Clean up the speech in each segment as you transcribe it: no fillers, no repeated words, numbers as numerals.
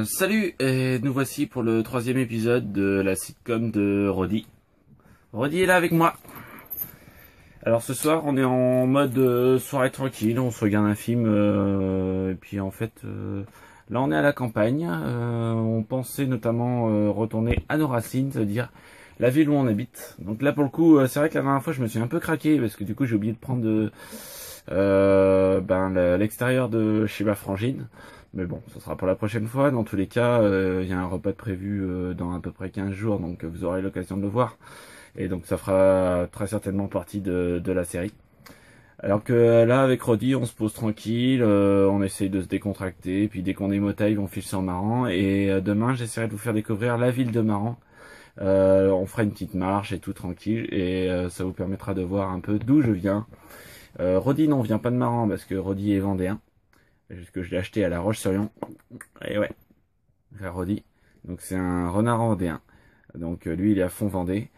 Salut, et nous voici pour le 3e épisode de la sitcom de Roddy. Roddy est là avec moi. Alors ce soir on est en mode soirée tranquille, on se regarde un film et puis en fait là on est à la campagne. On pensait notamment retourner à nos racines, c'est-à-dire la ville où on habite. Donc là pour le coup c'est vrai que la dernière fois je me suis un peu craqué parce que du coup j'ai oublié de prendre l'extérieur de chez ma frangine. Mais bon, ce sera pour la prochaine fois. Dans tous les cas, il y a un repas de prévu dans à peu près 15 jours, donc vous aurez l'occasion de le voir. Et donc ça fera très certainement partie de la série. Alors que là, avec Roddy, on se pose tranquille, on essaye de se décontracter, puis dès qu'on est motaille, on file sur Maran. Et demain, j'essaierai de vous faire découvrir la ville de Maran. On fera une petite marche et tout tranquille, et ça vous permettra de voir un peu d'où je viens. Roddy non, vient pas de Maran, parce que Roddy est vendéen. Que je l'ai acheté à La Roche-sur-Yon. Et ouais, frère Roddy. Donc c'est un renard vendéen. Donc lui il est à fond Vendée.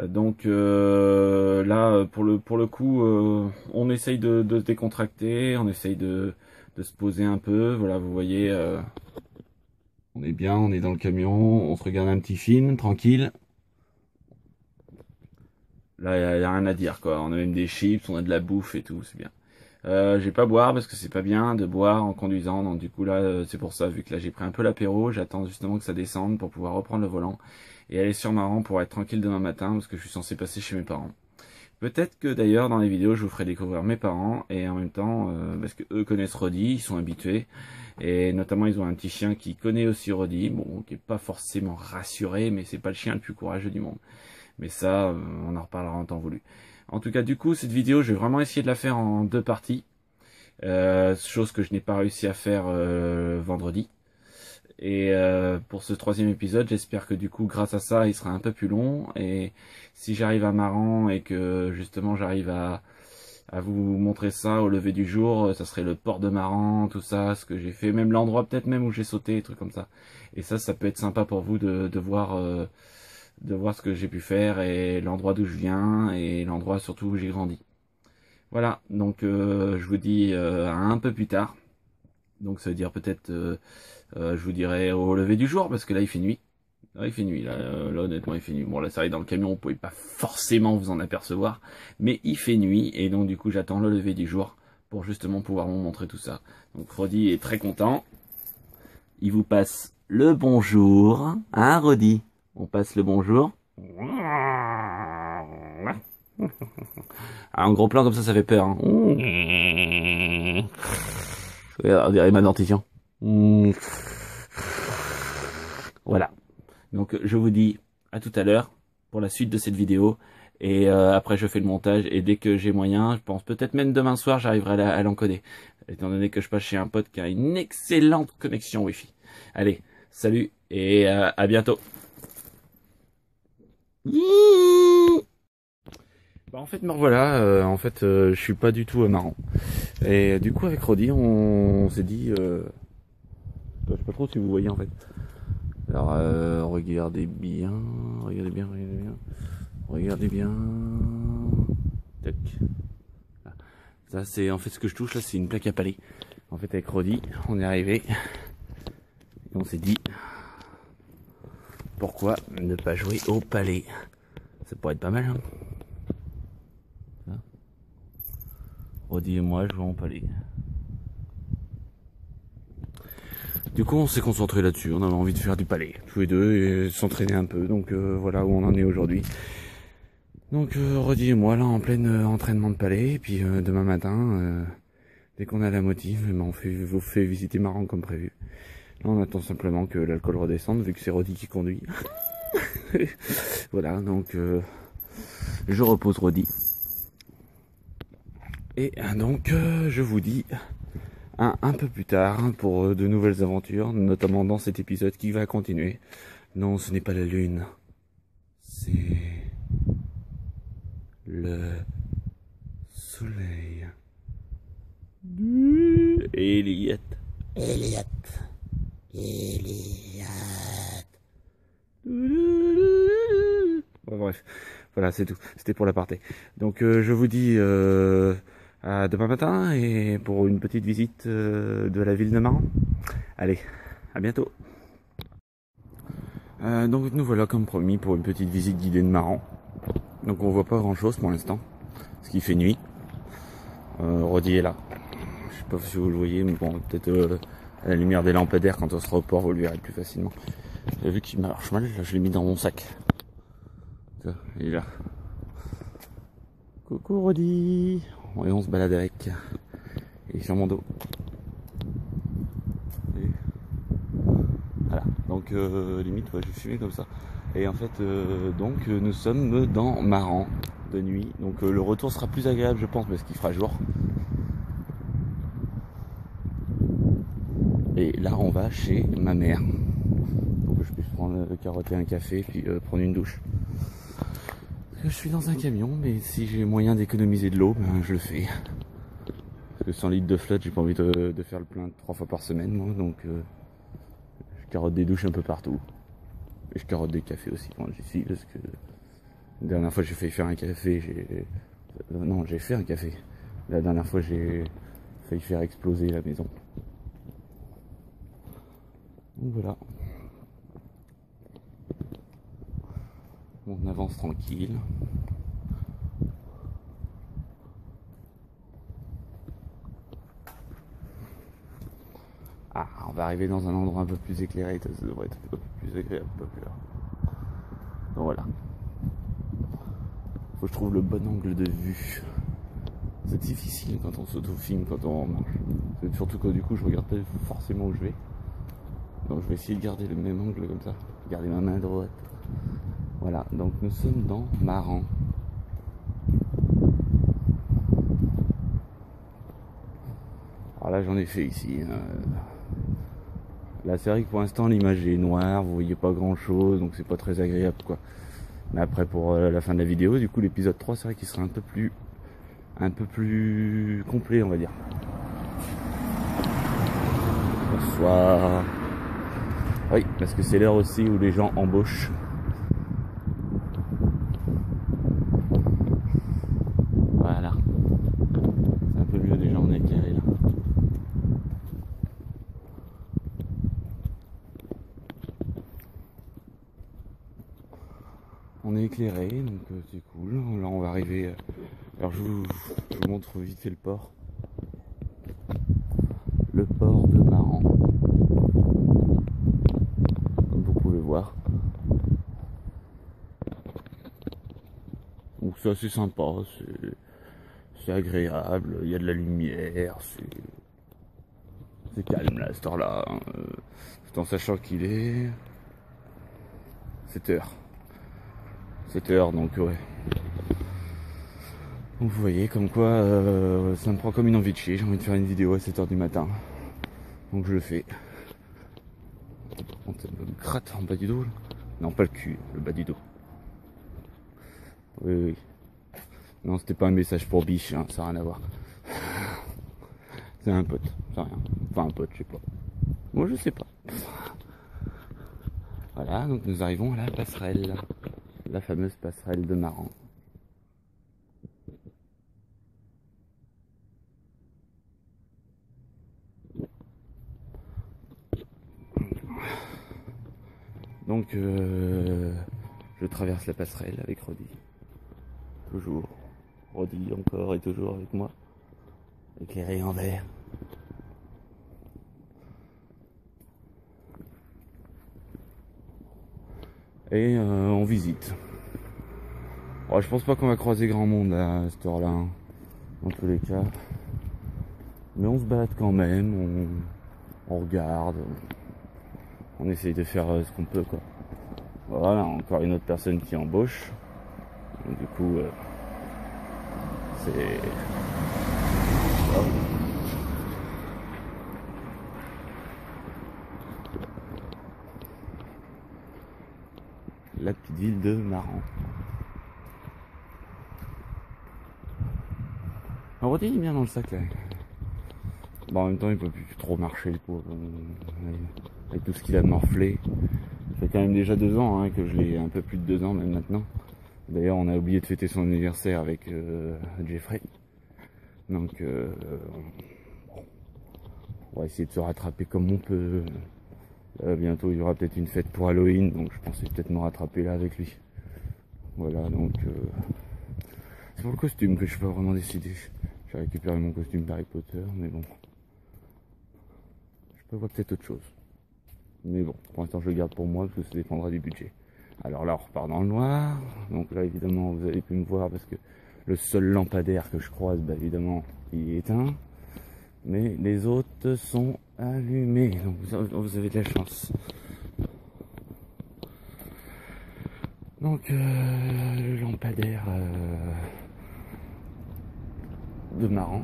Donc là pour le coup on essaye de se décontracter, on essaye de se poser un peu. Voilà, vous voyez, on est bien, on est dans le camion, on se regarde un petit film tranquille. Là y a rien à dire quoi. On a même des chips, on a de la bouffe et tout, c'est bien. Je vais pas boire parce que c'est pas bien de boire en conduisant, donc du coup là c'est pour ça, vu que là j'ai pris un peu l'apéro, j'attends justement que ça descende pour pouvoir reprendre le volant et aller sur Maran pour être tranquille demain matin parce que je suis censé passer chez mes parents. Peut-être que d'ailleurs dans les vidéos je vous ferai découvrir mes parents et en même temps parce que eux connaissent Roddy, ils sont habitués et notamment ils ont un petit chien qui connaît aussi Roddy, bon qui est pas forcément rassuré mais c'est pas le chien le plus courageux du monde. Mais ça on en reparlera en temps voulu. En tout cas, du coup, cette vidéo, je vais vraiment essayer de la faire en 2 parties. Chose que je n'ai pas réussi à faire vendredi. Et pour ce 3e épisode, j'espère que du coup, grâce à ça, il sera un peu plus long. Et si j'arrive à Maran et que justement j'arrive à vous montrer ça au lever du jour, ça serait le port de Maran, tout ça, ce que j'ai fait, même l'endroit peut-être même où j'ai sauté, des trucs comme ça. Et ça peut être sympa pour vous de voir ce que j'ai pu faire et l'endroit d'où je viens et l'endroit surtout où j'ai grandi. Voilà, donc je vous dis à un peu plus tard. Donc ça veut dire peut-être, je vous dirai au lever du jour parce que là il fait nuit. Là, il fait nuit, là honnêtement il fait nuit. Bon là c'est vrai dans le camion on pouvait pas forcément vous en apercevoir, mais il fait nuit et donc du coup j'attends le lever du jour pour justement pouvoir vous montrer tout ça. Donc Roddy est très content. Il vous passe le bonjour, hein Roddy? On passe le bonjour. Un gros plan comme ça fait peur. Hein. On dirait ma dentition. Voilà. Donc je vous dis à tout à l'heure pour la suite de cette vidéo. Et après je fais le montage et dès que j'ai moyen, je pense peut-être même demain soir, j'arriverai à l'encoder. Étant donné que je passe chez un pote qui a une excellente connexion Wi-Fi. Allez, salut et à bientôt. Bah en fait me revoilà, je suis pas du tout marrant. Et du coup avec Roddy on s'est dit, je sais pas trop si vous voyez en fait. Alors regardez bien, regardez bien, regardez bien, regardez bien. Tac. Ça c'est en fait ce que je touche là, c'est une plaque à palais. En fait avec Roddy on est arrivé et on s'est dit pourquoi ne pas jouer au palais. Ça pourrait être pas mal hein. Roddy et moi jouons au palais. Du coup on s'est concentré là-dessus, on avait envie de faire du palais, tous les deux, et s'entraîner un peu, donc voilà où on en est aujourd'hui. Donc Roddy et moi là en plein entraînement de palais, et puis demain matin, dès qu'on a la motive, on vous fait visiter Maran comme prévu. Là on attend simplement que l'alcool redescende, vu que c'est Roddy qui conduit. Voilà, donc je repose Roddy. Et donc je vous dis un peu plus tard pour de nouvelles aventures, notamment dans cet épisode qui va continuer. Non, ce n'est pas la lune, c'est le soleil. Elliot. Elliot. Elliot. Bon, bref, voilà, c'est tout. C'était pour l'aparté. Donc je vous dis à demain matin et pour une petite visite de la ville de Maran. Allez, à À bientôt. Donc nous voilà comme promis pour une petite visite guidée de Maran. Donc on voit pas grand chose pour l'instant, parce qu'il fait nuit. Rodi est là. Je sais pas si vous le voyez, mais bon, peut-être à la lumière des lampadaires, quand on sera au port, vous le verrez plus facilement. J'ai vu qu'il marche mal, là je l'ai mis dans mon sac. Il est là. Coucou Rodi. Et on se balade avec. Il est sur mon dos. Et voilà, donc limite, ouais, je vais filmer comme ça. Et en fait, donc nous sommes dans Maran de nuit. Donc le retour sera plus agréable, je pense, parce qu'il fera jour. Et là, on va chez ma mère. Donc je puisse prendre carotter un café, puis prendre une douche. Parce que je suis dans un camion, mais si j'ai moyen d'économiser de l'eau, ben, je le fais. Parce que 100 litres de flotte, j'ai pas envie de faire le plein 3 fois par semaine, moi. Donc je carotte des douches un peu partout. Et je carotte des cafés aussi quand j'y suis, parce que la dernière fois j'ai failli faire un café, non, j'ai fait un café. La dernière fois j'ai failli faire exploser la maison. Donc voilà. On avance tranquille. Ah, on va arriver dans un endroit un peu plus éclairé, ça devrait être un peu plus agréable, un peu plus là. Donc voilà. Faut que je trouve le bon angle de vue. C'est difficile quand on s'auto-filme, quand on marche. Surtout quand du coup je regarde pas forcément où je vais. Donc je vais essayer de garder le même angle comme ça. Garder ma main droite. Voilà, donc nous sommes dans Maran. Alors là j'en ai fait ici. Là c'est vrai que pour l'instant l'image est noire, vous voyez pas grand chose, donc c'est pas très agréable quoi. Mais après pour la fin de la vidéo, du coup l'épisode 3 c'est vrai qu'il sera un peu plus complet on va dire. Bonsoir. Oui, parce que c'est l'heure aussi où les gens embauchent. Voilà. C'est un peu mieux déjà, on est éclairé là. On est éclairé, donc c'est cool. Là on va arriver. Alors je vous montre vite fait le port. Le port de Maran. Comme vous pouvez voir. Donc c'est assez sympa, c'est agréable, il y a de la lumière, c'est calme là à cette heure-là. Hein. Tout en sachant qu'il est 7h. 7h donc ouais. Donc vous voyez comme quoi ça me prend comme une envie de chier, j'ai envie de faire une vidéo à 7h du matin. Donc je le fais. On me gratte en bas du dos là. Non pas le cul, le bas du dos. Oui oui. Non c'était pas un message pour biche, hein, ça n'a rien à voir. C'est un pote, c'est rien. Enfin un pote, je sais pas. Moi je sais pas. Voilà, donc nous arrivons à la passerelle. La fameuse passerelle de Maran. Donc je traverse la passerelle avec Rodi. Toujours. Rodi encore et toujours avec moi. Éclairé en vert. Et on visite. Bon, je pense pas qu'on va croiser grand monde à cette heure-là, hein, dans tous les cas. Mais on se balade quand même, on regarde, on essaye de faire ce qu'on peut quoi. Voilà, encore une autre personne qui embauche. Donc, du coup, c'est... Oh. La petite ville de Maran. On retient bien dans le sac là. Bon, en même temps il peut plus trop marcher le pauvre. Avec tout ce qu'il a morflé. Ça fait quand même déjà 2 ans hein, que je l'ai, un peu plus de 2 ans même maintenant. D'ailleurs on a oublié de fêter son anniversaire avec Jeffrey. Donc on va essayer de se rattraper comme on peut. Bientôt il y aura peut-être une fête pour Halloween, donc je pensais peut-être me rattraper là avec lui. Voilà, donc c'est pour le costume que je suis pas vraiment décidé. J'ai récupéré mon costume d'Harry Potter, mais bon, je peux voir peut-être autre chose. Mais bon, pour l'instant je le garde pour moi parce que ça dépendra du budget. Alors là on repart dans le noir, donc là évidemment vous avez pu me voir parce que le seul lampadaire que je croise, bah évidemment il est éteint. Mais les autres sont allumés, donc vous avez de la chance. Donc le lampadaire de Maran.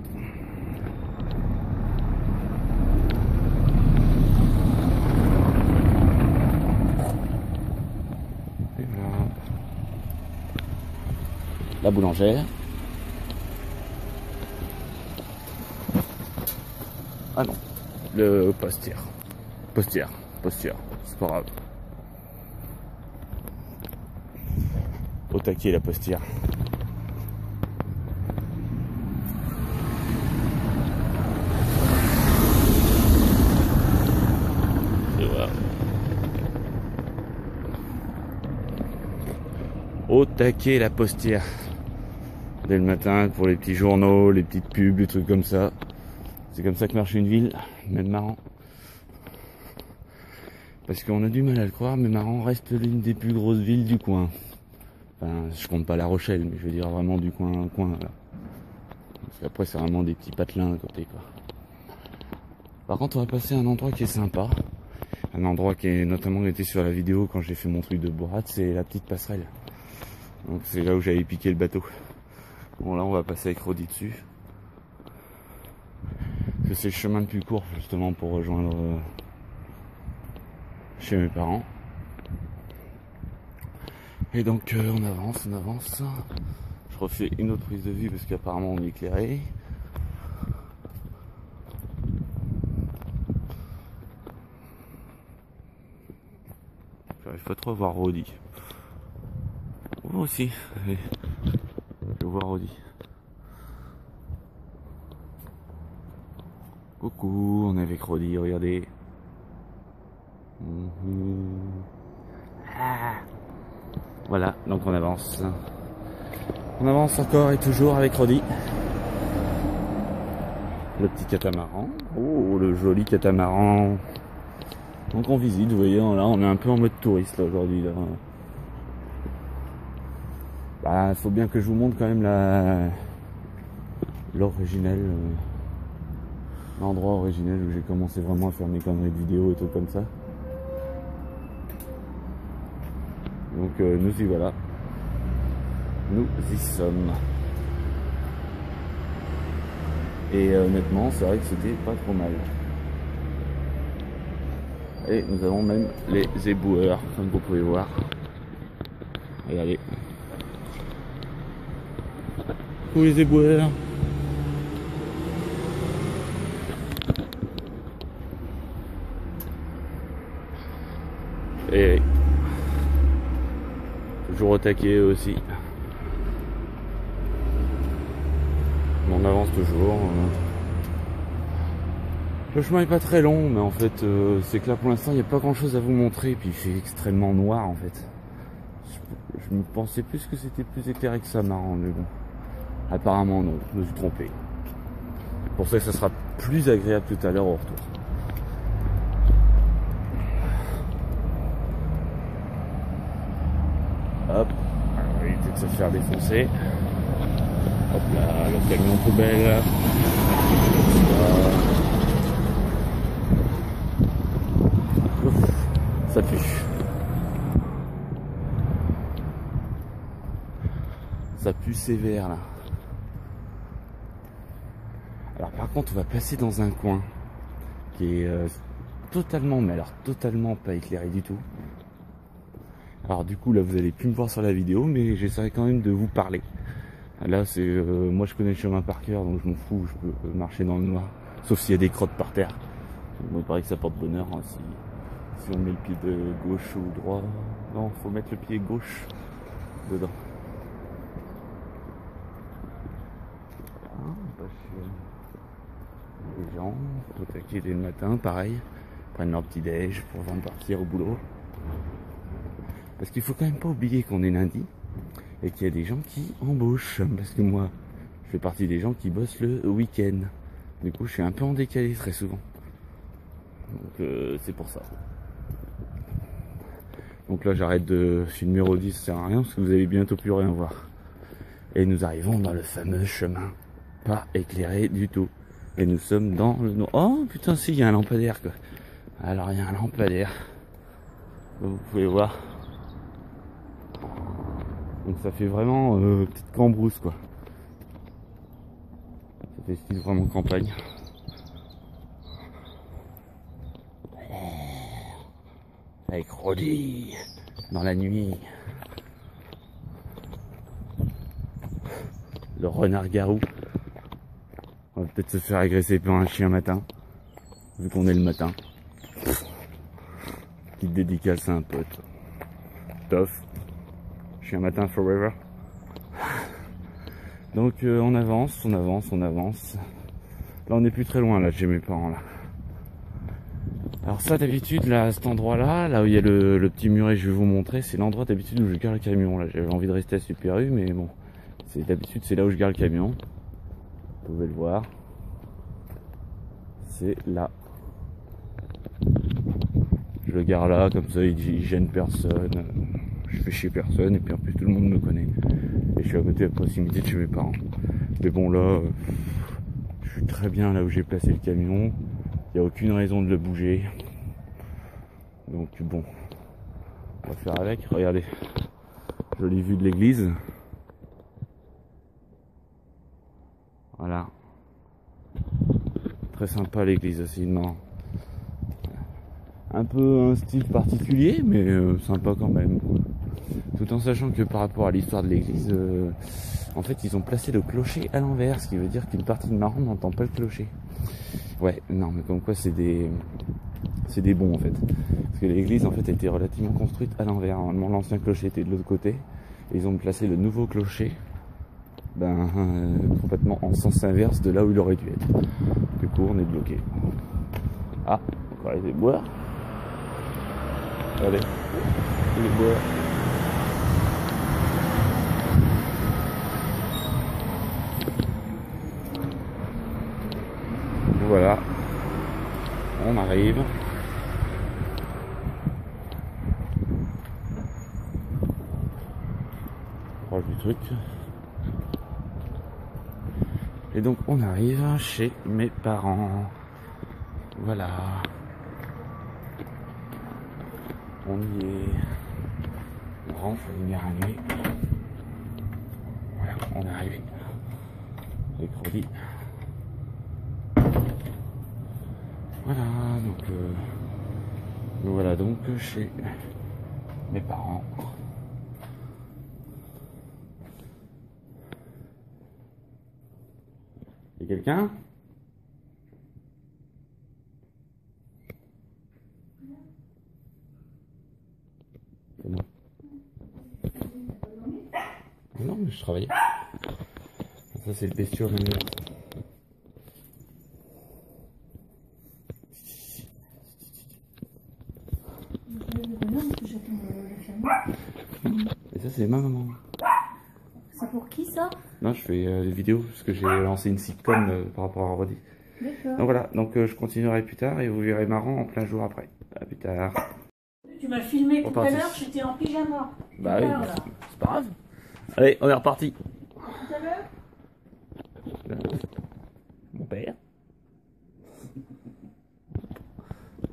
Et voilà. La boulangère. Ah non, le postière. Postière, c'est pas grave. Au taquet la postière. Et voilà. Au taquet la postière. Dès le matin pour les petits journaux, les petites pubs, les trucs comme ça. C'est comme ça que marche une ville, même Maran. Parce qu'on a du mal à le croire, mais Maran reste l'une des plus grosses villes du coin. Enfin, je compte pas La Rochelle, mais je veux dire vraiment du coin, là. Parce qu'après, c'est vraiment des petits patelins à côté, quoi. Par contre, on va passer à un endroit qui est sympa. Un endroit qui est notamment été sur la vidéo quand j'ai fait mon truc de bourrade, c'est la petite passerelle. Donc c'est là où j'avais piqué le bateau. Bon, là, on va passer avec Rodi dessus. Parce que c'est le chemin le plus court, justement, pour rejoindre chez mes parents. Et donc on avance. Je refais une autre prise de vue parce qu'apparemment on est éclairé. J'arrive pas trop à voir Rodi. Moi aussi, je vois Rodi. Coucou, on est avec Rodi, regardez. Voilà, donc on avance. On avance encore et toujours avec Rodi. Le petit catamaran. Oh, le joli catamaran. Donc on visite, vous voyez, là on est un peu en mode touriste là aujourd'hui. Bah, faut bien que je vous montre quand même l'originel. L'endroit originel où j'ai commencé vraiment à faire mes conneries de vidéo et tout comme ça. Donc nous y voilà. Nous y sommes. Et honnêtement, c'est vrai que c'était pas trop mal. Et nous avons même les éboueurs, comme vous pouvez voir. Regardez. Tous les éboueurs. Et toujours au taquet aussi. On avance toujours. Le chemin est pas très long, mais en fait, c'est que là pour l'instant il n'y a pas grand chose à vous montrer. Et puis il fait extrêmement noir en fait. Je me pensais plus que c'était plus éclairé que ça, Maran, mais bon. Apparemment non, je me suis trompé. Pour ça que ça sera plus agréable tout à l'heure au retour. Hop, alors éviter de se faire défoncer. Hop là, le camion poubelle. Ouf, ça pue. Ça pue sévère là. Alors par contre on va passer dans un coin qui est totalement, mais alors totalement pas éclairé du tout. Alors du coup là vous allez plus me voir sur la vidéo, mais j'essaierai quand même de vous parler. Là c'est moi je connais le chemin par cœur, donc je m'en fous, je peux marcher dans le noir, sauf s'il y a des crottes par terre. Bon, il paraît que ça porte bonheur hein, si on met le pied de gauche ou droit. Non, faut mettre le pied gauche dedans. Les gens, au taquet dès le matin, pareil. prennent leur petit déj pour avant de partir au boulot. Parce qu'il faut quand même pas oublier qu'on est lundi et qu'il y a des gens qui embauchent. Parce que moi, je fais partie des gens qui bossent le week-end. Du coup, je suis un peu en décalé très souvent. Donc c'est pour ça. Donc là, j'arrête de filmer au 10, ça sert à rien parce que vous allez bientôt plus rien voir. Et nous arrivons dans le fameux chemin pas éclairé du tout. Et nous sommes dans le noir. Oh putain, si, il y a un lampadaire quoi. Alors il y a un lampadaire. Vous pouvez voir. Donc ça fait vraiment petite cambrousse quoi. Ça fait style vraiment campagne. Avec Roddy dans la nuit. Le renard garou. On va peut-être se faire agresser par un chien matin. Vu qu'on est le matin. Petite dédicace à un pote. Toff. Chien matin forever. Donc on avance, on avance, on avance. Là on n'est plus très loin là chez mes parents là. Alors ça d'habitude là, à cet endroit là où il y a le petit muret, je vais vous montrer, c'est l'endroit d'habitude où je garde le camion là. J'avais envie de rester à Super U mais bon, d'habitude c'est là où je garde le camion. Vous pouvez le voir. C'est là. Je le garde là, comme ça il gêne personne. Je fais chier personne et puis en plus tout le monde me connaît. Et je suis à côté à proximité de chez mes parents. Mais bon là, je suis très bien là où j'ai placé le camion. Il n'y a aucune raison de le bouger. Donc bon, on va faire avec. Regardez, jolie vue de l'église. Voilà. Très sympa l'église aussi, non. Un peu un style particulier, mais sympa quand même. Tout en sachant que par rapport à l'histoire de l'église, en fait ils ont placé le clocher à l'envers, ce qui veut dire qu'une partie de marron n'entend pas le clocher. Ouais, non mais comme quoi c'est des bons en fait. Parce que l'église en fait a été relativement construite à l'envers. Normalement l'ancien clocher était de l'autre côté. Et ils ont placé le nouveau clocher complètement en sens inverse de là où il aurait dû être. Du coup on est bloqué. Ah, on va aller boire. Allez, allez boire. Voilà, on arrive. Proche du truc. Et donc on arrive chez mes parents. Voilà. On y est. On rentre, on est arrivé. Voilà, on est arrivé. Avec Roddy. Voilà donc chez mes parents. Y'a quelqu'un? C'est moi. Non mais je travaillais. Ça c'est le bestiau manuel. Et ça c'est ma maman. C'est pour qui ça? Non, je fais des vidéos parce que j'ai lancé une sitcom par rapport à Roddy. D'accord. Donc voilà, donc je continuerai plus tard et vous verrez marrant en plein jour après. À plus tard. Tu m'as filmé tout à Reparti. l'heure, j'étais en pyjama. Bah oui, c'est pas grave. Allez, on est reparti. Tout à l'heure? Mon père.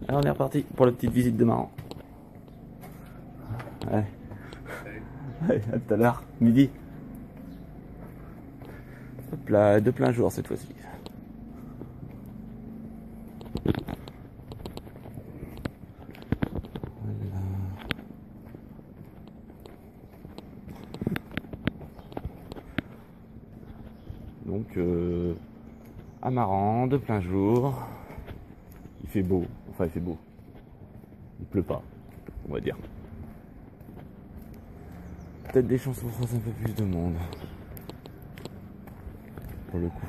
Alors on est reparti pour la petite visite de marrant. Allez. Allez, à tout à l'heure, midi. Hop là, de plein jour cette fois-ci. Voilà. Donc, Amaran, de plein jour. Il fait beau, enfin il fait beau. Il pleut pas, on va dire. Peut-être des chances qu'on fasse un peu plus de monde. Pour le coup.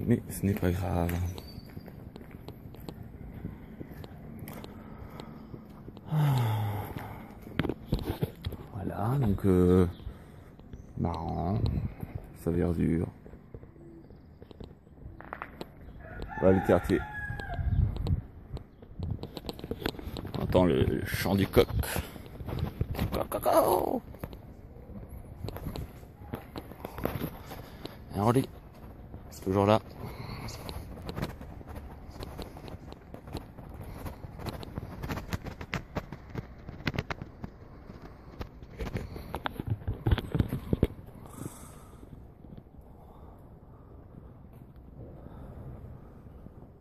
Mais ce n'est pas grave. Voilà, donc marrant, sa verdure. Voilà le quartier. On entend le chant du coq. Coco. Et regardez, c'est toujours là.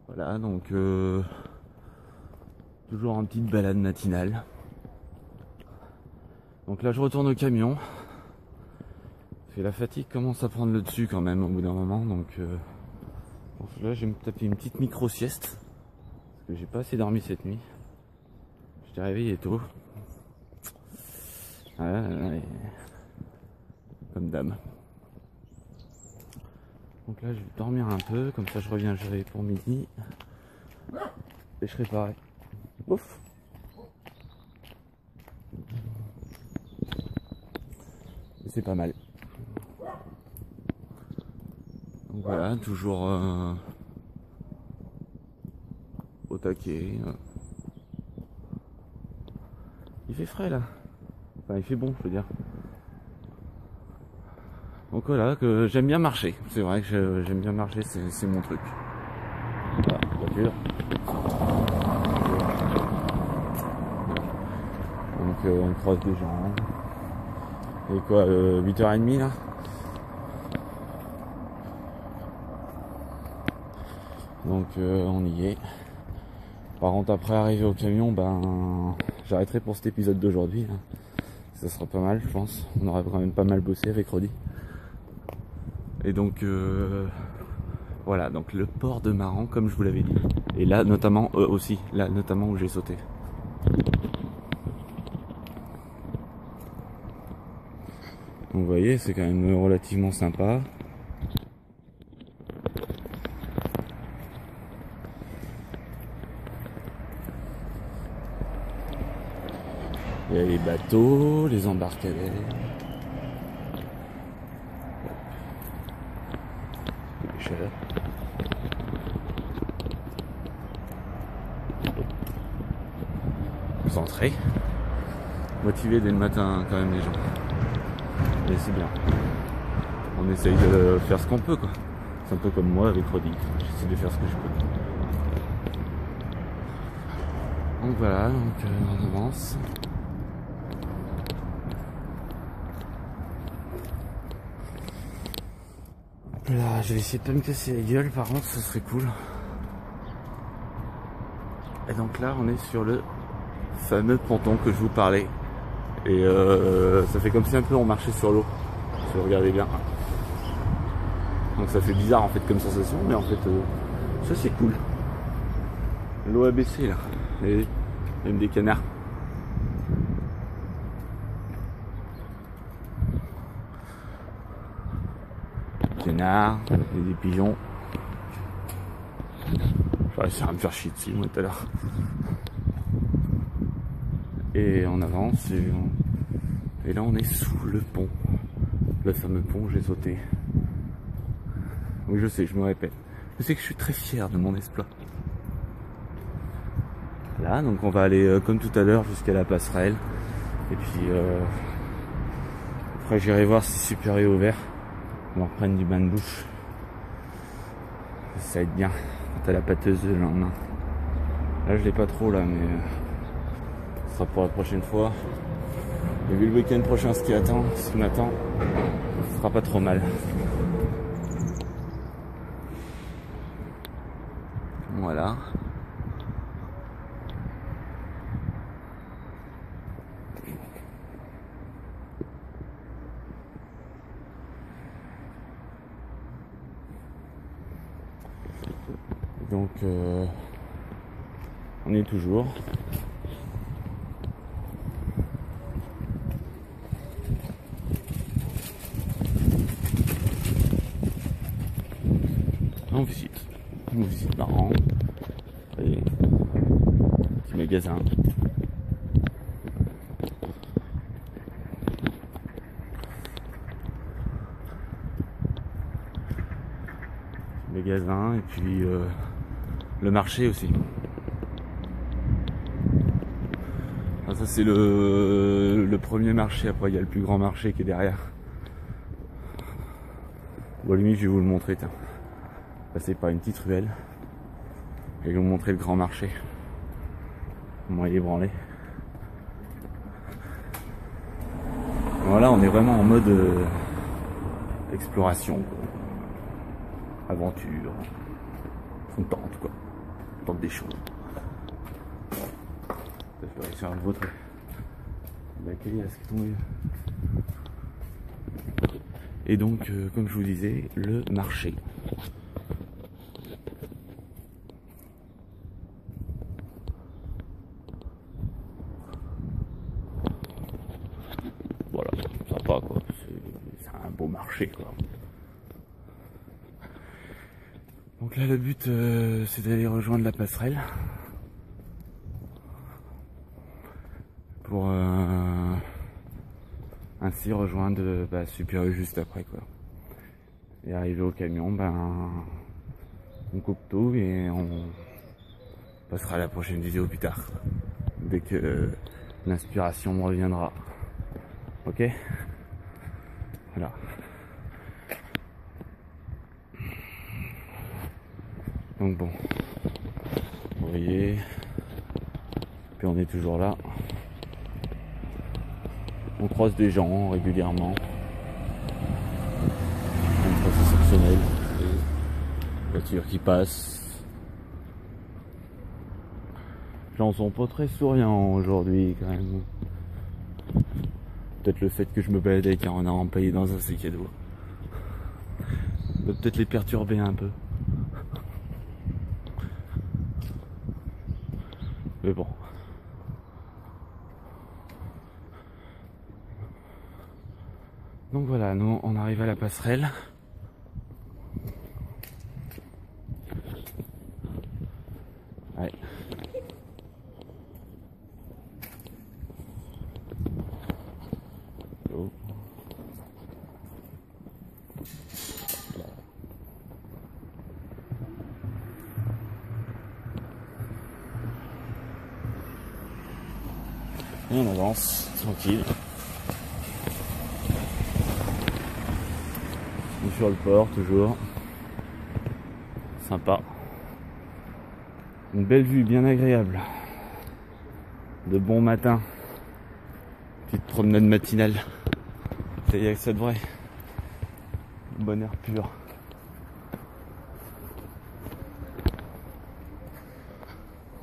Voilà, donc toujours une petite balade matinale. Donc là je retourne au camion. Et la fatigue commence à prendre le dessus quand même au bout d'un moment. Donc là je vais me taper une petite micro-sieste. Parce que j'ai pas assez dormi cette nuit. J'étais réveillé tôt. Ouais, comme dame. Donc là je vais dormir un peu, comme ça je reviens gérer pour midi. Et je serai pareil. Ouf. Et c'est pas mal. Donc voilà, toujours au taquet. Il fait frais là. Enfin il fait bon je veux dire. Donc voilà, que j'aime bien marcher. C'est vrai que j'aime bien marcher, c'est mon truc. Voilà, voiture. Donc on croise des gens. Et quoi, 8h30 là? Donc on y est. Par contre après arriver au camion, ben j'arrêterai pour cet épisode d'aujourd'hui. Ça sera pas mal je pense. On aura quand même pas mal bossé avec Rodi. Et donc voilà, donc le port de Maran comme je vous l'avais dit. Et là notamment aussi, là notamment où j'ai sauté. Donc vous voyez, c'est quand même relativement sympa. Il y a les bateaux, les embarcadères. Les pêcheurs. Concentrés. Motivés dès le matin quand même les gens. Mais c'est bien. On essaye de faire ce qu'on peut quoi. C'est un peu comme moi avec Rodi. J'essaie de faire ce que je peux. Donc voilà, donc on avance. Là, je vais essayer de pas me casser la gueule, par contre, ce serait cool. Et donc là, on est sur le fameux ponton que je vous parlais. Et ça fait comme si un peu on marchait sur l'eau, si vous regardez bien. Donc ça fait bizarre en fait comme sensation, mais en fait, ça c'est cool. L'eau a baissé là, et même des canards. Canards, et des pigeons. J'ai réussi à me faire chier dessus moi tout à l'heure. Et on avance et là on est sous le pont. Le fameux pont où j'ai sauté. Oui je sais, je me répète. Je sais que je suis très fier de mon exploit. Là donc on va aller comme tout à l'heure jusqu'à la passerelle. Et puis après j'irai voir si Super est ouvert. On va reprendre du bain de bouche. Ça va être bien quand t'as la pâteuse le lendemain. Là je l'ai pas trop là mais ce sera pour la prochaine fois. Et vu le week-end prochain ce qui m'attend, ce sera pas trop mal. Voilà. Donc on est toujours. On visite. On visite marrant. Et petit magasin. Magasin et puis le marché aussi. Ah, ça c'est le premier marché, après il y a le plus grand marché qui est derrière. Bon, limite je vais vous le montrer, tiens. Passer par une petite ruelle et je vais vous montrer le grand marché. Comment il est branlé. Voilà, on est vraiment en mode exploration, quoi. Aventure. On tente, quoi. On tente des choses. Je vais réussir à le vautrer. Quelle est-ce qui est tombée? Et donc, comme je vous disais, le marché. Voilà, sympa quoi. C'est un beau marché quoi. Donc là, le but, c'est d'aller rejoindre la passerelle. Pour ainsi rejoindre Super U juste après quoi. Et arrivé au camion, on coupe tout et on passera à la prochaine vidéo plus tard. Dès que l'inspiration me reviendra. Ok? Voilà. Donc bon. Vous voyez. Puis on est toujours là. On croise des gens régulièrement. C'est exceptionnel. Des voitures qui passent. Les gens sont pas très souriants aujourd'hui quand même. Peut-être le fait que je me balade avec un renard empaillé dans un sac à dos. Peut-être les perturber un peu. Mais bon. Donc voilà, nous on arrive à la passerelle. Ouais. Oh. Et on avance, tranquille. On est sur le port, toujours. Sympa. Une belle vue, bien agréable. De bon matin. Petite promenade matinale. Ça y est, ça devrait. Bon air pur.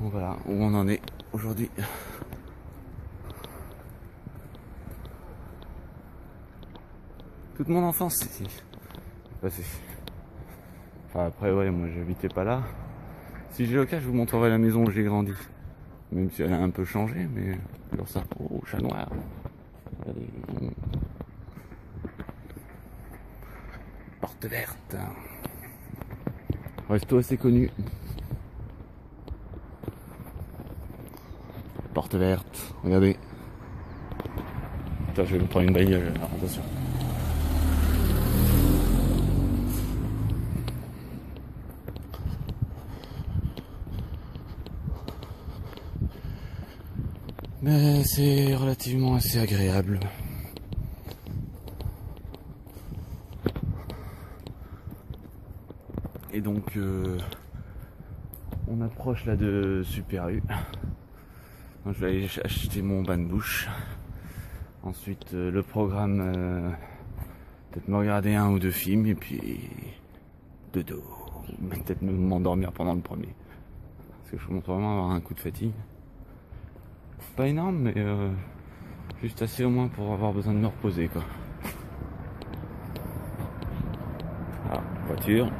Bon, voilà où on en est aujourd'hui. Toute mon enfance, c'est passé. Enfin après ouais, moi j'habitais pas là. Si j'ai l'occasion, je vous montrerai la maison où j'ai grandi. Même si elle a un peu changé, mais toujours ça. Oh, chat noir. Regardez. Porte verte. Resto assez connu. Porte verte, regardez. Putain, je vais me prendre une bagnole, alors attention. Mais c'est relativement assez agréable. Et donc on approche là de Super U. Donc, je vais aller acheter mon bain de bouche. Ensuite le programme, peut-être me regarder un ou deux films et puis dodo. Peut-être m'endormir pendant le premier. Parce que je commence vraiment à avoir un coup de fatigue. Pas énorme, mais juste assez au moins pour avoir besoin de me reposer quoi. Ah, voiture.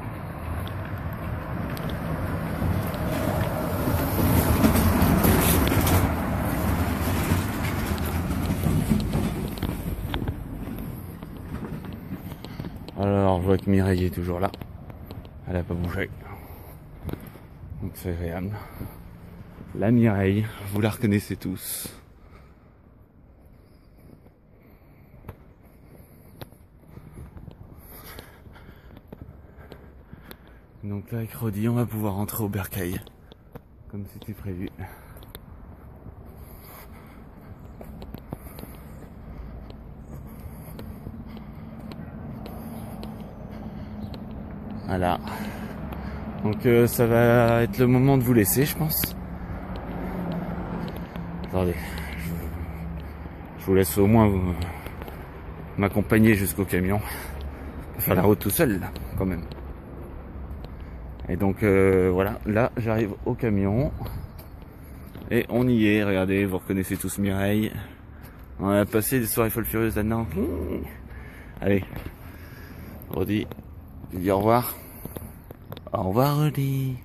Alors, je vois que Mireille est toujours là. Elle a pas bougé. Donc c'est agréable. La Mireille, vous la reconnaissez tous. Donc là avec Rodi, on va pouvoir rentrer au bercail, comme c'était prévu. Voilà. Donc ça va être le moment de vous laisser, je pense. Attendez, je vous laisse au moins m'accompagner jusqu'au camion. Faire la route tout seul, là, quand même. Et donc voilà, là j'arrive au camion. Et on y est, regardez, vous reconnaissez tous Mireille. On a passé des soirées folles furieuses là-dedans. Allez, Rodi, tu dis au revoir. Au revoir Rodi.